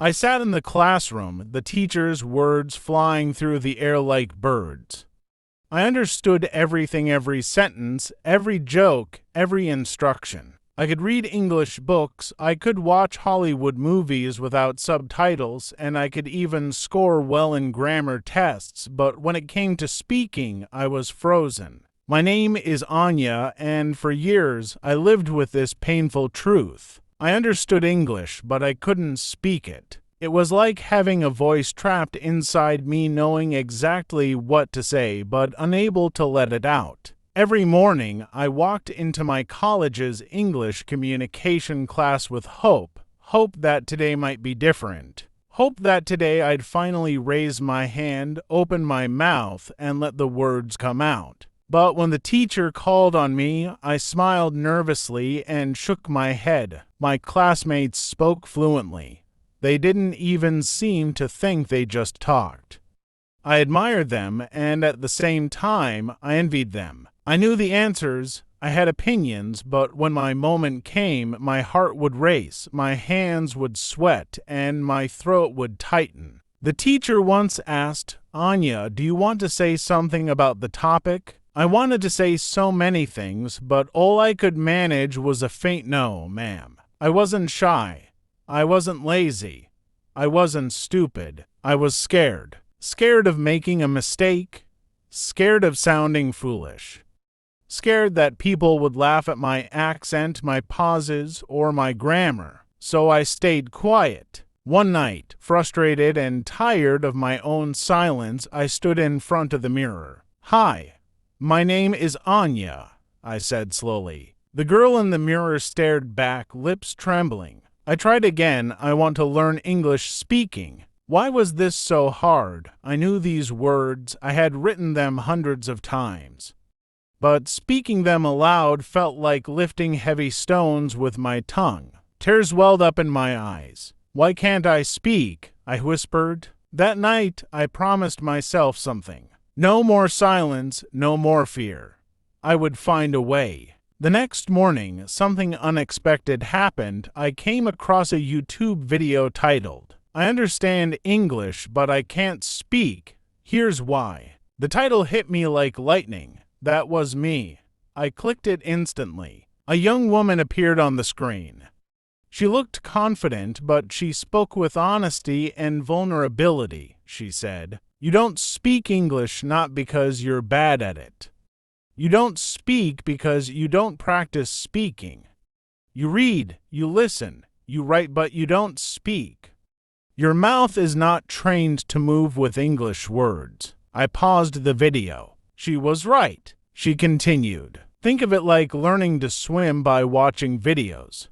I sat in the classroom, the teacher's words flying through the air like birds. I understood everything, every sentence, every joke, every instruction. I could read English books, I could watch Hollywood movies without subtitles, and I could even score well in grammar tests, but when it came to speaking, I was frozen. My name is Anya, and for years I lived with this painful truth. I understood English, but I couldn't speak it. It was like having a voice trapped inside me, knowing exactly what to say, but unable to let it out. Every morning, I walked into my college's English communication class with hope that today might be different. Hope that today I'd finally raise my hand, open my mouth, and let the words come out. But when the teacher called on me, I smiled nervously and shook my head. My classmates spoke fluently. They didn't even seem to think, they just talked. I admired them, and at the same time, I envied them. I knew the answers, I had opinions, but when my moment came, my heart would race, my hands would sweat, and my throat would tighten. The teacher once asked, "Anya, do you want to say something about the topic?" I wanted to say so many things, but all I could manage was a faint "No, ma'am." I wasn't shy. I wasn't lazy. I wasn't stupid. I was scared. Scared of making a mistake. Scared of sounding foolish. Scared that people would laugh at my accent, my pauses, or my grammar. So I stayed quiet. One night, frustrated and tired of my own silence, I stood in front of the mirror. "Hi, my name is Anya," I said slowly. The girl in the mirror stared back, lips trembling. I tried again. "I want to learn English speaking." Why was this so hard? I knew these words. I had written them hundreds of times. But speaking them aloud felt like lifting heavy stones with my tongue. Tears welled up in my eyes. "Why can't I speak?" I whispered. That night, I promised myself something. No more silence, no more fear. I would find a way. The next morning, something unexpected happened. I came across a YouTube video titled, "I understand English, but I can't speak. Here's why." The title hit me like lightning. That was me. I clicked it instantly. A young woman appeared on the screen. She looked confident, but she spoke with honesty and vulnerability. She said, "You don't speak English not because you're bad at it. You don't speak because you don't practice speaking. You read, you listen, you write, but you don't speak. Your mouth is not trained to move with English words." I paused the video. She was right. She continued, "Think of it like learning to swim by watching videos.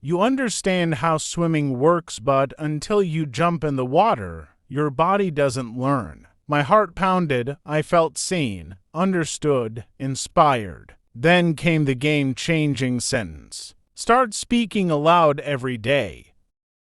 You understand how swimming works, but until you jump in the water, your body doesn't learn." My heart pounded. I felt seen, understood, inspired. Then came the game-changing sentence. Start speaking aloud every day.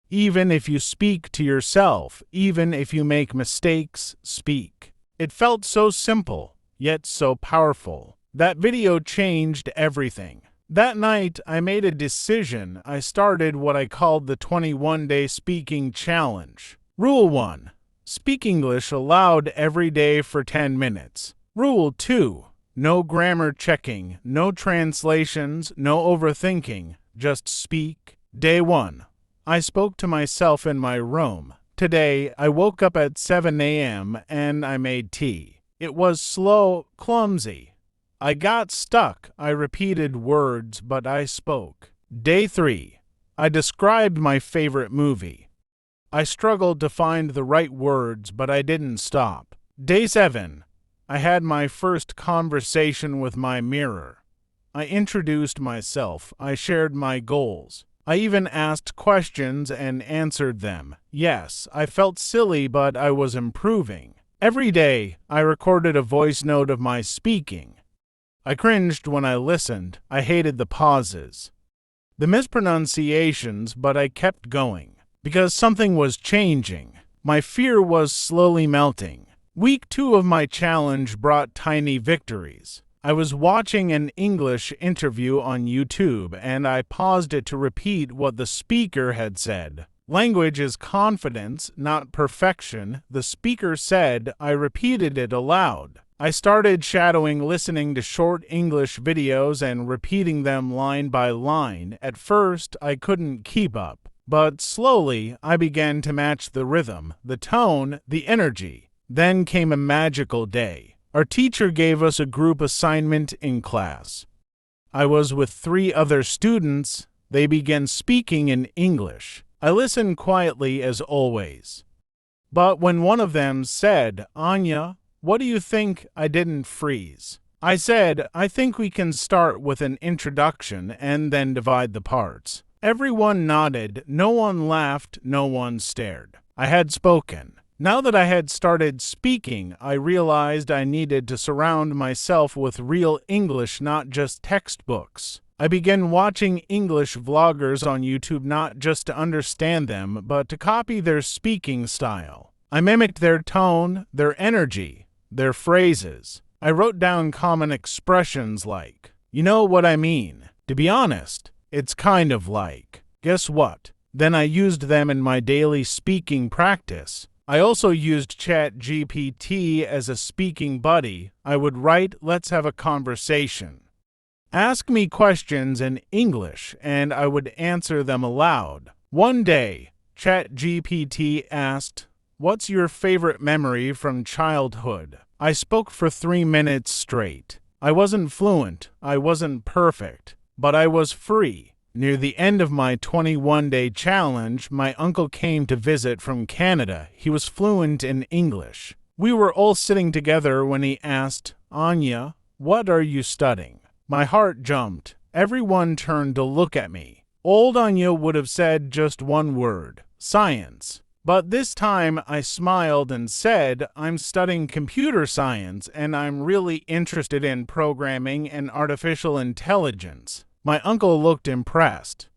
Even if you speak to yourself, even if you make mistakes, speak. It felt so simple, yet so powerful. That video changed everything. That night, I made a decision. I started what I called the 21-day speaking challenge. Rule 1. Speak English aloud every day for 10 minutes. Rule 2. No grammar checking, no translations, no overthinking. Just speak. Day 1. I spoke to myself in my room. Today, I woke up at 7 a.m. and I made tea. It was slow, clumsy. I got stuck. I repeated words, but I spoke. Day 3. I described my favorite movie. I struggled to find the right words, but I didn't stop. Day 7. I had my first conversation with my mirror. I introduced myself. I shared my goals. I even asked questions and answered them. Yes, I felt silly, but I was improving. Every day, I recorded a voice note of my speaking. I cringed when I listened. I hated the pauses, the mispronunciations, but I kept going. Because something was changing. My fear was slowly melting. Week 2 of my challenge brought tiny victories. I was watching an English interview on YouTube, and I paused it to repeat what the speaker had said. Language is confidence, not perfection, the speaker said. I repeated it aloud. I started shadowing listening to short English videos and repeating them line by line. At first, I couldn't keep up, but slowly I began to match the rhythm, the tone, the energy. Then came a magical day. Our teacher gave us a group assignment in class. I was with 3 other students. They began speaking in English. I listened quietly as always. But when one of them said, "Anya, what do you think?" I didn't freeze. I said, "I think we can start with an introduction and then divide the parts." Everyone nodded, no one laughed, no one stared. I had spoken. Now that I had started speaking, I realized I needed to surround myself with real English, not just textbooks. I began watching English vloggers on YouTube not just to understand them, but to copy their speaking style. I mimicked their tone, their energy, their phrases. I wrote down common expressions like, "You know what I mean? To be honest, it's kind of like." Guess what? Then I used them in my daily speaking practice. I also used ChatGPT as a speaking buddy. I would write, "Let's have a conversation. Ask me questions in English," and I would answer them aloud. One day, ChatGPT asked, "What's your favorite memory from childhood?" I spoke for 3 minutes straight. I wasn't fluent, I wasn't perfect, but I was free. Near the end of my 21-day challenge, my uncle came to visit from Canada. He was fluent in English. We were all sitting together when he asked, "Anya, what are you studying?" My heart jumped. Everyone turned to look at me. Old Anya would have said just one word, "Science." But this time I smiled and said, "I'm studying computer science and I'm really interested in programming and artificial intelligence." My uncle looked impressed.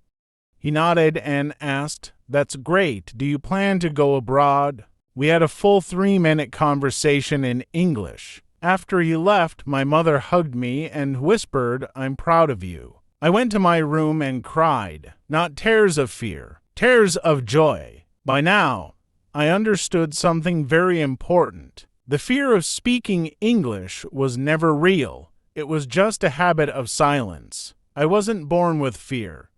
He nodded and asked, "That's great. Do you plan to go abroad?" We had a full 3-minute conversation in English. After he left, my mother hugged me and whispered, "I'm proud of you." I went to my room and cried, not tears of fear, tears of joy. By now, I understood something very important. The fear of speaking English was never real. It was just a habit of silence. I wasn't born with fear.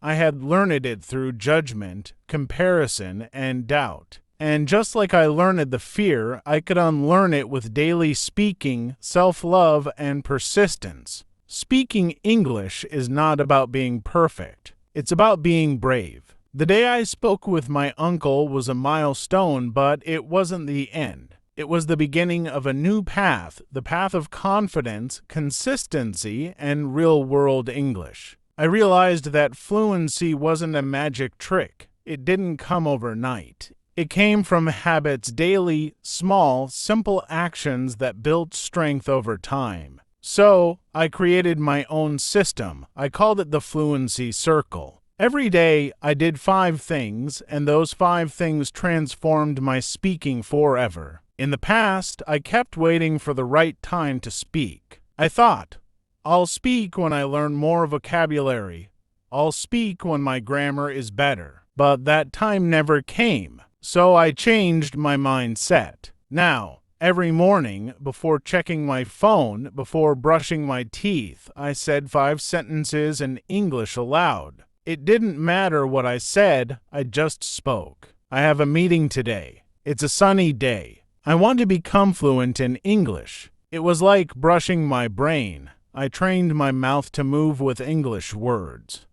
I had learned it through judgment, comparison, and doubt. And just like I learned the fear, I could unlearn it with daily speaking, self-love, and persistence. Speaking English is not about being perfect. It's about being brave. The day I spoke with my uncle was a milestone, but it wasn't the end. It was the beginning of a new path, the path of confidence, consistency, and real-world English. I realized that fluency wasn't a magic trick. It didn't come overnight. It came from habits, daily, small, simple actions that built strength over time. So, I created my own system. I called it the Fluency Circle. Every day, I did 5 things, and those 5 things transformed my speaking forever. In the past, I kept waiting for the right time to speak. I thought, I'll speak when I learn more vocabulary. I'll speak when my grammar is better. But that time never came. So I changed my mindset. Now, every morning, before checking my phone, before brushing my teeth, I said 5 sentences in English aloud. It didn't matter what I said, I just spoke. I have a meeting today. It's a sunny day. I want to become fluent in English. It was like brushing my brain. I trained my mouth to move with English words.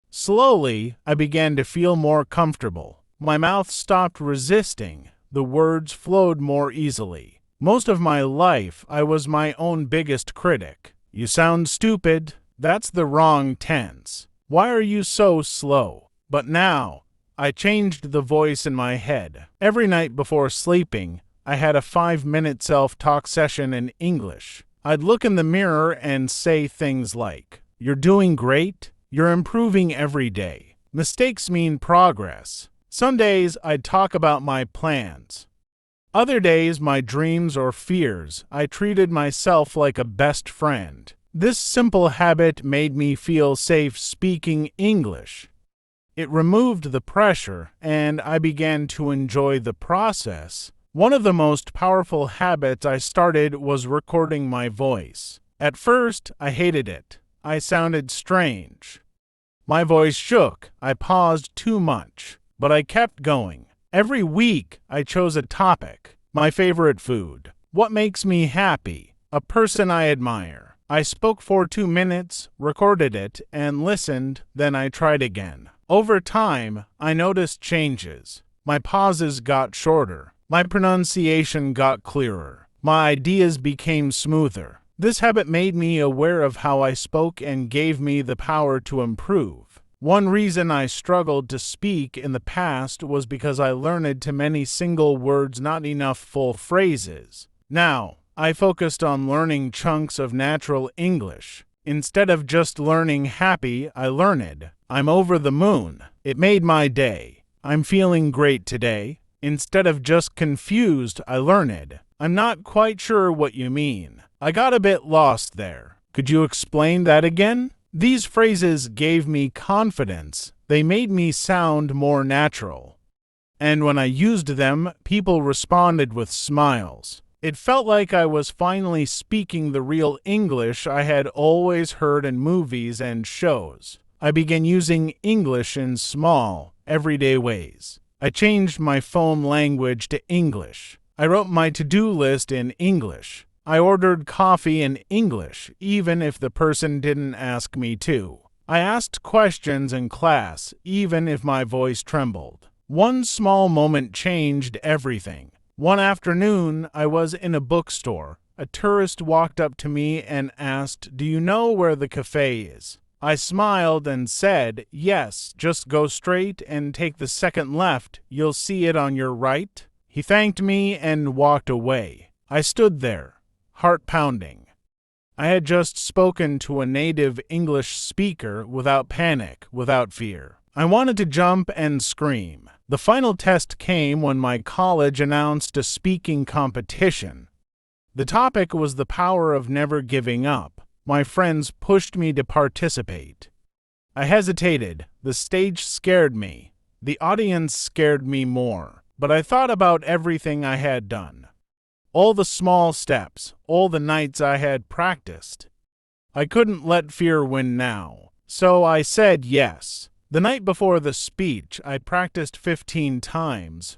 Slowly, I began to feel more comfortable. My mouth stopped resisting. The words flowed more easily. Most of my life, I was my own biggest critic. "You sound stupid. That's the wrong tense. Why are you so slow?" But now, I changed the voice in my head. Every night before sleeping, I had a 5-minute self-talk session in English. I'd look in the mirror and say things like, "You're doing great. You're improving every day. Mistakes mean progress." Some days I'd talk about my plans. Other days my dreams or fears. I treated myself like a best friend. This simple habit made me feel safe speaking English. It removed the pressure, and I began to enjoy the process. One of the most powerful habits I started was recording my voice. At first, I hated it. I sounded strange. My voice shook. I paused too much, but I kept going. Every week, I chose a topic. My favorite food. What makes me happy? A person I admire. I spoke for 2 minutes, recorded it, and listened, then I tried again. Over time, I noticed changes. My pauses got shorter. My pronunciation got clearer. My ideas became smoother. This habit made me aware of how I spoke and gave me the power to improve. One reason I struggled to speak in the past was because I learned too many single words, not enough full phrases. Now, I focused on learning chunks of natural English. Instead of just learning happy, I learned, I'm over the moon. It made my day. I'm feeling great today. Instead of just confused, I learned, I'm not quite sure what you mean. I got a bit lost there. Could you explain that again? These phrases gave me confidence. They made me sound more natural. And when I used them, people responded with smiles. It felt like I was finally speaking the real English I had always heard in movies and shows. I began using English in small, everyday ways. I changed my phone language to English. I wrote my to-do list in English. I ordered coffee in English, even if the person didn't ask me to. I asked questions in class, even if my voice trembled. One small moment changed everything. One afternoon, I was in a bookstore. A tourist walked up to me and asked, "Do you know where the cafe is?" I smiled and said, "Yes, just go straight and take the second left. You'll see it on your right." He thanked me and walked away. I stood there, heart pounding. I had just spoken to a native English speaker without panic, without fear. I wanted to jump and scream. The final test came when my college announced a speaking competition. The topic was the power of never giving up. My friends pushed me to participate. I hesitated. The stage scared me. The audience scared me more. But I thought about everything I had done. All the small steps, all the nights I had practiced. I couldn't let fear win now. So I said yes. The night before the speech, I practiced 15 times.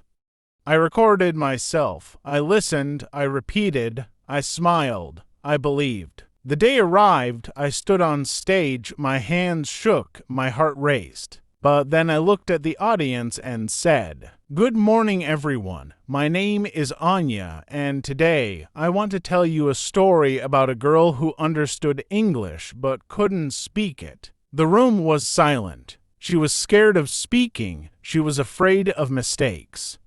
I recorded myself. I listened. I repeated. I smiled. I believed. The day arrived. I stood on stage. My hands shook. My heart raced. But then I looked at the audience and said, "Good morning, everyone. My name is Anya, and today I want to tell you a story about a girl who understood English but couldn't speak it." The room was silent. She was scared of speaking. She was afraid of mistakes.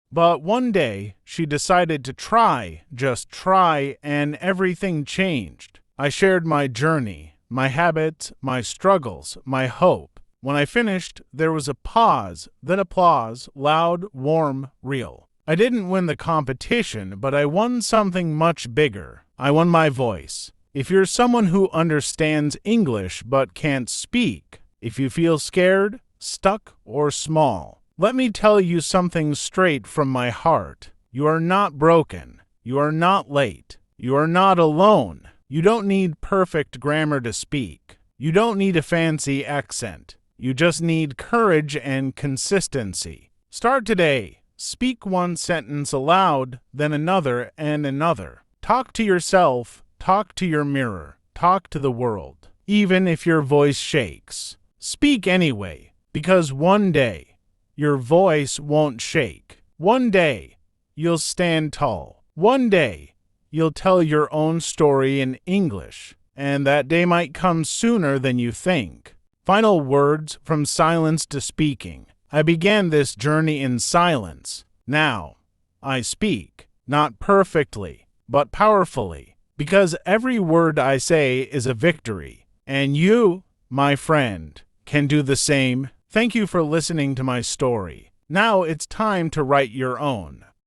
But one day, she decided to try, just try, and everything changed. I shared my journey, my habits, my struggles, my hope. When I finished, there was a pause, then applause, loud, warm, real. I didn't win the competition, but I won something much bigger. I won my voice. If you're someone who understands English but can't speak, if you feel scared, stuck, or small, let me tell you something straight from my heart. You are not broken. You are not late. You are not alone. You don't need perfect grammar to speak. You don't need a fancy accent. You just need courage and consistency. Start today. Speak one sentence aloud, then another and another. Talk to yourself. Talk to your mirror. Talk to the world. Even if your voice shakes. Speak anyway, because one day, your voice won't shake. One day, you'll stand tall. One day, you'll tell your own story in English, and that day might come sooner than you think. Final words from silence to speaking. I began this journey in silence. Now, I speak, not perfectly, but powerfully, because every word I say is a victory, and you, my friend, can do the same. Thank you for listening to my story. Now it's time to write your own.